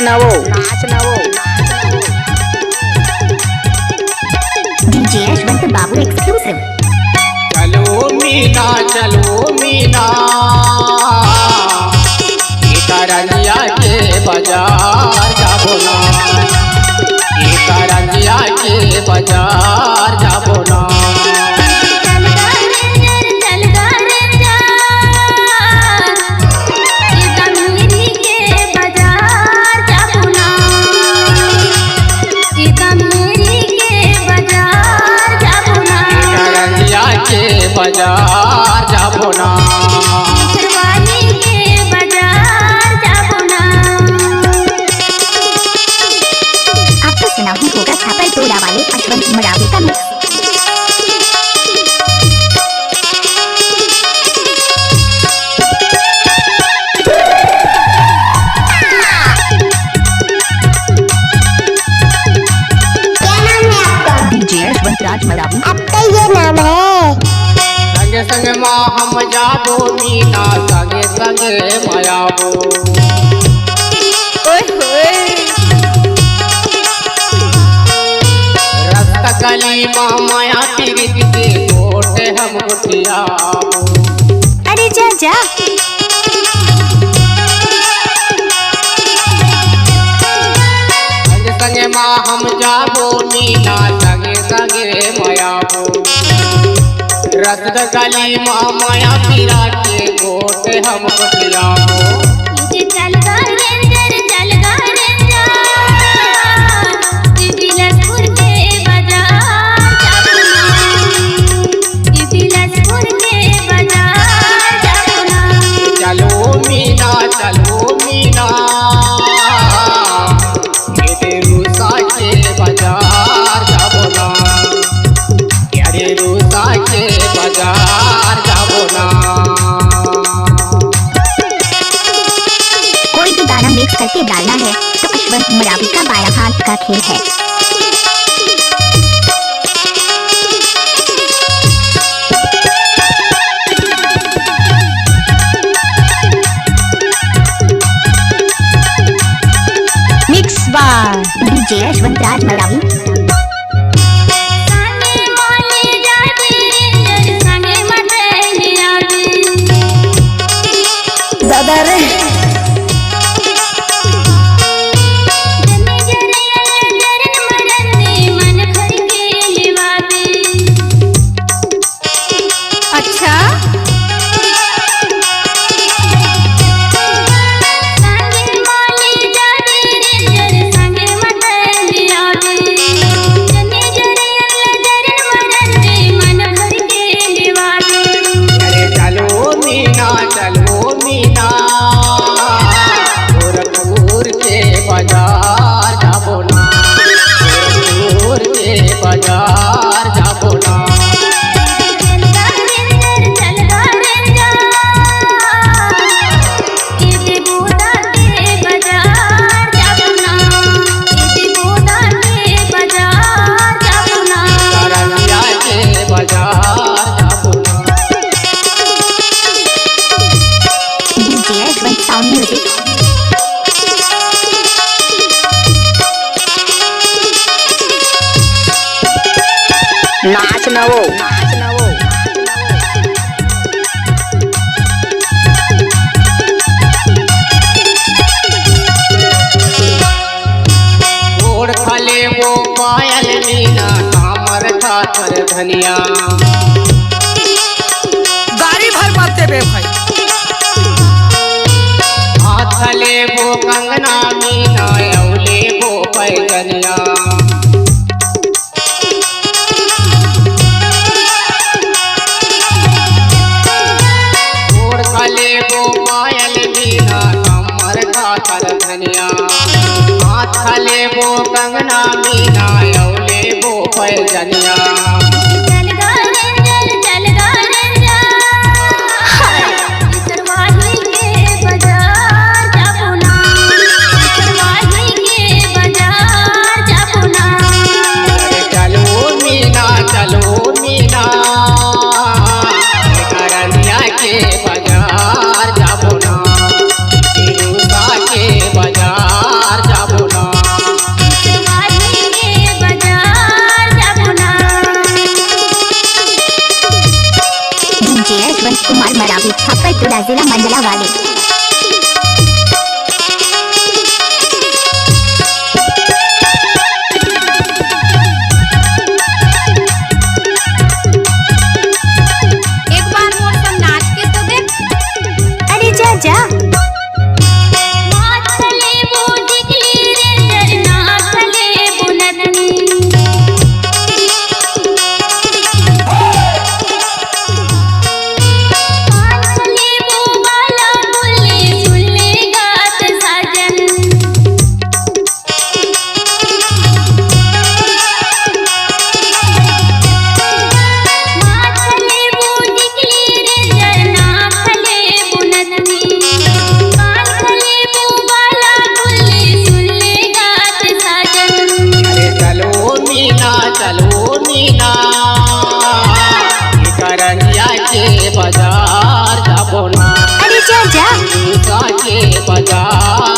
नवो डीजे यशवंत बाबू एक्सक्लूसिव। चलो मीना करंजिया के बाजार जाबो ना, करंजिया के बाजार जाबो ना। बाजार जाबो ना, शेरवानी के बाजार जाबो ना। आपको सुनाऊं होगा छापर टोला वाले यशवंत मरावी का मिक्स। डीजे यशवंत राज मरावी। आपका ये नाम है? संगे संगे माँ हम जाबो मीना, संगे संगे मायाबो। रस्त कली माँ माया पीरित के गोटे हम गुटियाबो। अरे जा जा। संगे संगे माँ हम जाबो मीना, संगे संगे मायाबो। रस्त कली माँ माया पीरा के गोटे हम गुटियाबो। चल रेंजर बिलासपुर के बाजार बिलासपुर के बाजार जाबो। चलो मीना ये रूसा के बाजार जाबो ना, अरे रूसा के बाजार जाबो ना। कोई भी गाना मिक्स करके डालना है तो यशवंत मरावी का बाया हाथ का खेल है। मिक्स बाय डीजे यशवंत राज मरावी। दादा रे अच्छा अरे चलो मीना गोरखपुर के बाजार जाबो ना, गोरखपुर के बाजार जाबो ना। करंजिया के बाजार जाबो ना। DJ Yashwant sound music. नाच नवो गोड़ खाले वो पायल मीना, कामर खातर धनिया। गाड़ी भर मारते बे भाई। हाथ ले वो कंगना मीना, औले वो पैजनिया। गोड़ खाले वो पायल मीना, कामर खातर धनिया। हाथ ले वो कंगना मीना, औले वो पैजनिया। चलो मीना करंजिया के बाजार जाबो ना, रूसा के बाजार जाबो। मरावी छापा टोला जिला मंडला वाले। एक बार मोर संग नाच के तो देख। अरे जा जा। चलो मीना करंजिया के बाजार जाबो ना। अरे जा जा। के बाजार